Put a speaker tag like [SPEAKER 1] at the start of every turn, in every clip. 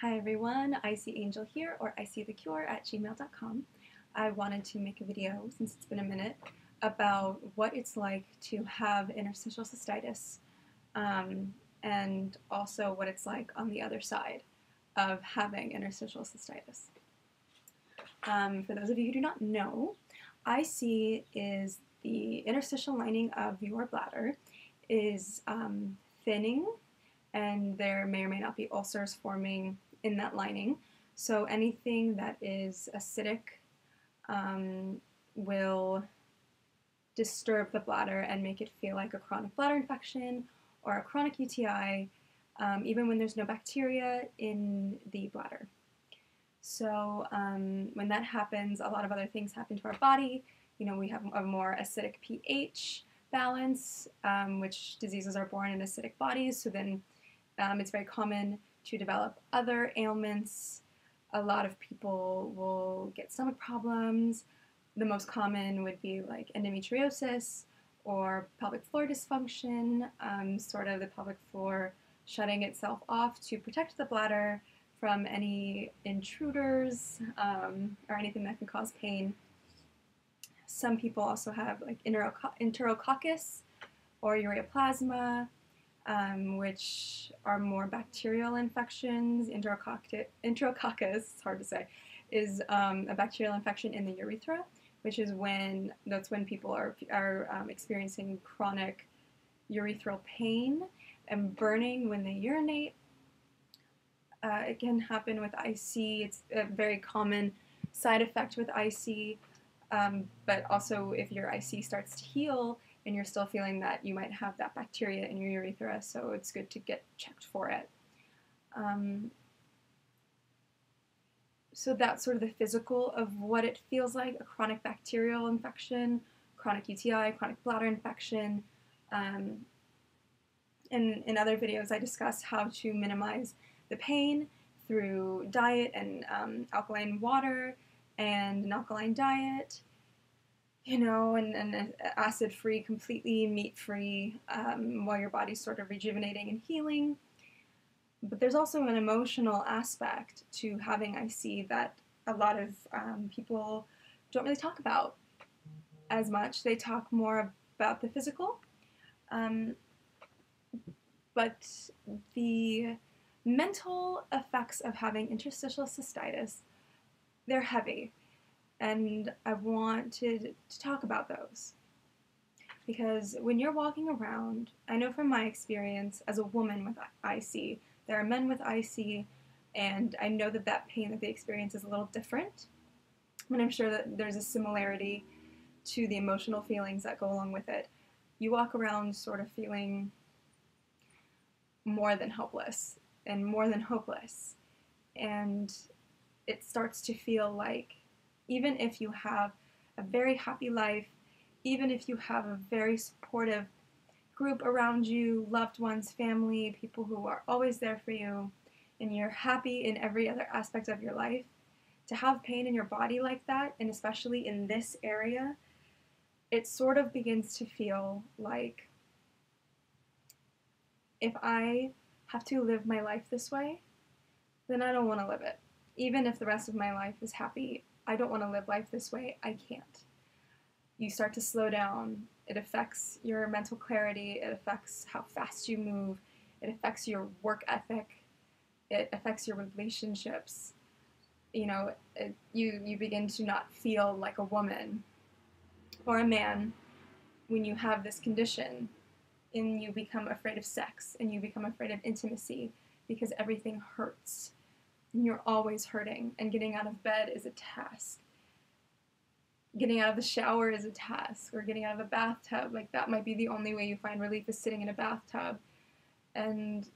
[SPEAKER 1] Hi everyone, Icy Angel here, or icythecure@gmail.com. I wanted to make a video, since it's been a minute, about what it's like to have interstitial cystitis, and also what it's like on the other side of having interstitial cystitis. For those of you who do not know, IC is the interstitial lining of your bladder is thinning, and there may or may not be ulcers forming in that lining. So anything that is acidic will disturb the bladder and make it feel like a chronic bladder infection or a chronic UTI, even when there's no bacteria in the bladder. So when that happens, a lot of other things happen to our body. You know, we have a more acidic pH balance, which diseases are born in acidic bodies. So then it's very common to develop other ailments. A lot of people will get stomach problems. The most common would be like endometriosis or pelvic floor dysfunction, sort of the pelvic floor shutting itself off to protect the bladder from any intruders or anything that can cause pain. Some people also have like enterococcus or ureaplasma, which are more bacterial infections. Enterococcus, it's hard to say, is a bacterial infection in the urethra, which is that's when people are experiencing chronic urethral pain and burning when they urinate. It can happen with IC. It's a very common side effect with IC, but also if your IC starts to heal, and you're still feeling that, you might have that bacteria in your urethra, so it's good to get checked for it. So that's sort of the physical of what it feels like: a chronic bacterial infection, chronic UTI, chronic bladder infection. And in other videos, I discuss how to minimize the pain through diet and alkaline water and an alkaline diet. You know, and acid-free, completely meat-free, while your body's sort of rejuvenating and healing. But there's also an emotional aspect to having IC that a lot of people don't really talk about as much. They talk more about the physical, but the mental effects of having interstitial cystitis, they're heavy. And I wanted to talk about those. Because when you're walking around, I know from my experience as a woman with IC, there are men with IC, and I know that that pain that they experience is a little different. And I'm sure that there's a similarity to the emotional feelings that go along with it. You walk around sort of feeling more than helpless and more than hopeless. And it starts to feel like, even if you have a very happy life, even if you have a very supportive group around you, loved ones, family, people who are always there for you, and you're happy in every other aspect of your life, to have pain in your body like that, and especially in this area, it sort of begins to feel like, if I have to live my life this way, then I don't want to live it. Even if the rest of my life is happy, I don't want to live life this way. I can't. You start to slow down. It affects your mental clarity. It affects how fast you move. It affects your work ethic. It affects your relationships. You know, you begin to not feel like a woman or a man when you have this condition, and you become afraid of sex, and you become afraid of intimacy because everything hurts. And you're always hurting, and getting out of bed is a task. Getting out of the shower is a task, or getting out of a bathtub. Like, that might be the only way you find relief, is sitting in a bathtub. And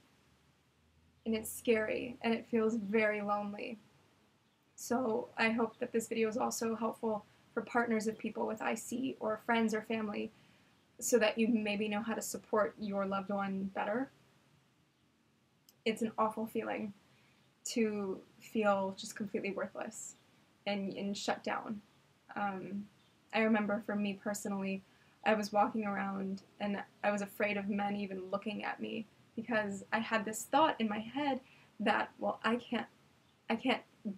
[SPEAKER 1] it's scary, and it feels very lonely. So I hope that this video is also helpful for partners of people with IC, or friends or family, so that you maybe know how to support your loved one better. It's an awful feeling to feel just completely worthless and shut down. I remember for me personally, I was walking around and I was afraid of men even looking at me, because I had this thought in my head that, well, I can't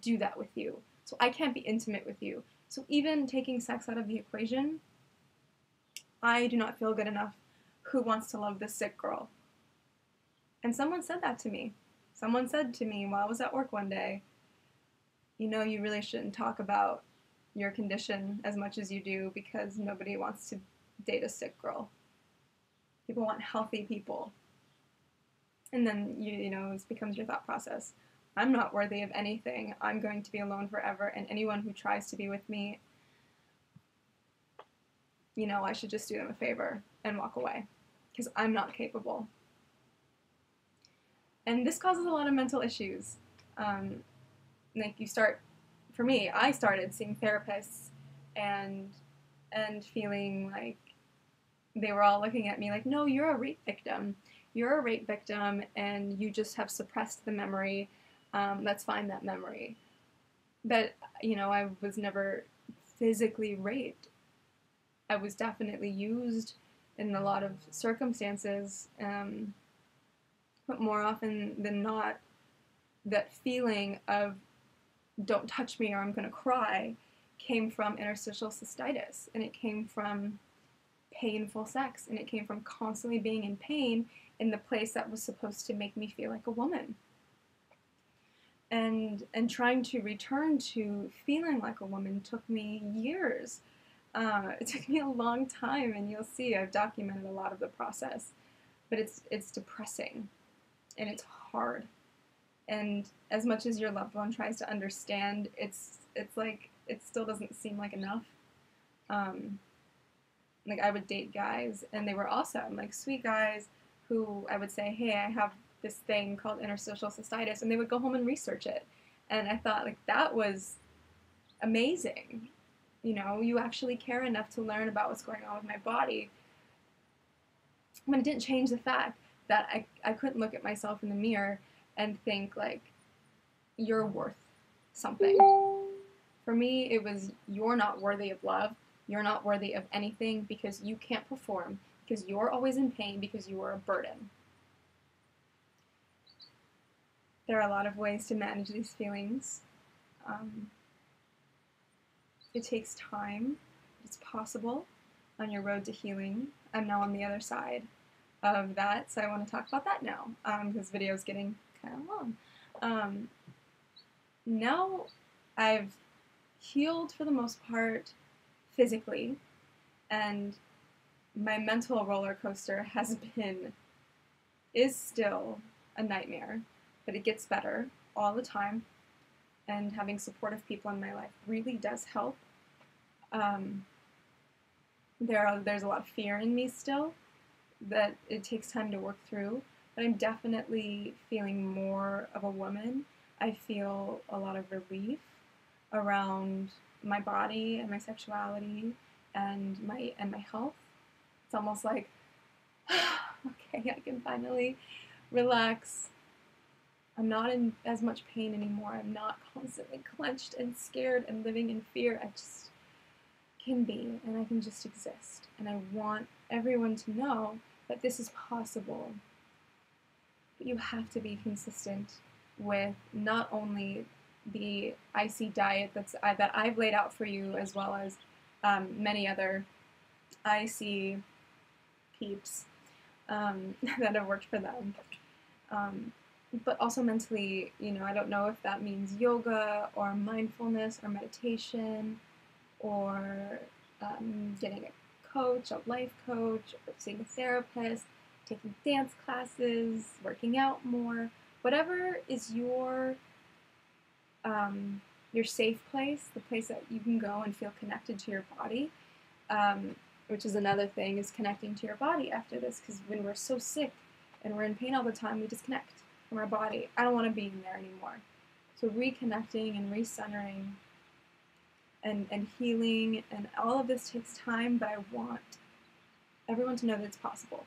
[SPEAKER 1] do that with you, so I can't be intimate with you. So even taking sex out of the equation, I do not feel good enough. Who wants to love this sick girl? And someone said that to me. Someone said to me while I was at work one day, you know, you really shouldn't talk about your condition as much as you do, because nobody wants to date a sick girl. People want healthy people. And then, you know, it becomes your thought process. I'm not worthy of anything. I'm going to be alone forever, and anyone who tries to be with me, you know, I should just do them a favor and walk away, because I'm not capable. And this causes a lot of mental issues. Like, you start, for me, I started seeing therapists and feeling like they were all looking at me like, no, you're a rape victim. You're a rape victim, and you just have suppressed the memory. Let's find that memory. But, you know, I was never physically raped. I was definitely used in a lot of circumstances, but more often than not, that feeling of don't touch me or I'm going to cry came from interstitial cystitis, and it came from painful sex, and it came from constantly being in pain in the place that was supposed to make me feel like a woman. And trying to return to feeling like a woman took me years. It took me a long time, and you'll see I've documented a lot of the process, but it's depressing, and it's hard. And as much as your loved one tries to understand, it's like, it still doesn't seem like enough. Like, I would date guys, and they were awesome, like sweet guys, who I would say, hey, I have this thing called interstitial cystitis, and they would go home and research it. And I thought, like, that was amazing. You know, you actually care enough to learn about what's going on with my body. But it didn't change the fact that I couldn't look at myself in the mirror and think, like, you're worth something. For me, it was, you're not worthy of love. You're not worthy of anything, because you can't perform, because you're always in pain, because you are a burden. There are a lot of ways to manage these feelings. It takes time. It's possible on your road to healing. I'm now on the other side of that, so I want to talk about that now. This video is getting kind of long. Now I've healed for the most part physically, and my mental roller coaster is still a nightmare, but it gets better all the time, and having supportive people in my life really does help. There's a lot of fear in me still that it takes time to work through, but I'm definitely feeling more of a woman. I feel a lot of relief around my body and my sexuality and my health. It's almost like, okay, I can finally relax. I'm not in as much pain anymore. I'm not constantly clenched and scared and living in fear. I just can be, and I can just exist. And I want everyone to know that this is possible. But you have to be consistent with not only the IC diet that I've laid out for you, as well as many other IC peeps that have worked for them. But also mentally, you know, I don't know if that means yoga or mindfulness or meditation or getting a coach, a life coach, or seeing a therapist, taking dance classes, working out more, whatever is your safe place, the place that you can go and feel connected to your body, which is another thing, is connecting to your body after this, because when we're so sick and we're in pain all the time, we disconnect from our body. I don't want to be in there anymore. So reconnecting and recentering and healing, and all of this takes time, but I want everyone to know that it's possible.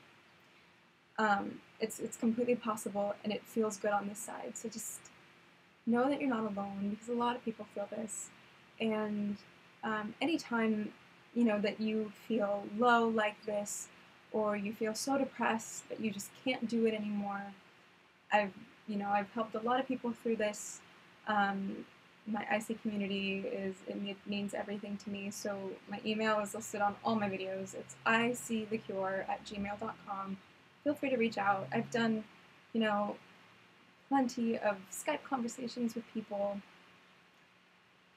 [SPEAKER 1] It's completely possible, and it feels good on this side. So just know that you're not alone, because a lot of people feel this. And anytime, you know, that you feel low like this, or you feel so depressed that you just can't do it anymore, I've I've helped a lot of people through this. My IC community it means everything to me. So my email is listed on all my videos. It's icthecure@gmail.com. Feel free to reach out. I've done, plenty of Skype conversations with people.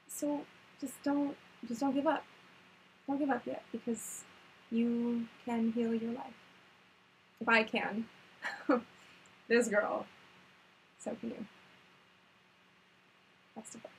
[SPEAKER 1] So just don't give up. Don't give up yet, because you can heal your life. If I can, this girl, so can you. Best of luck.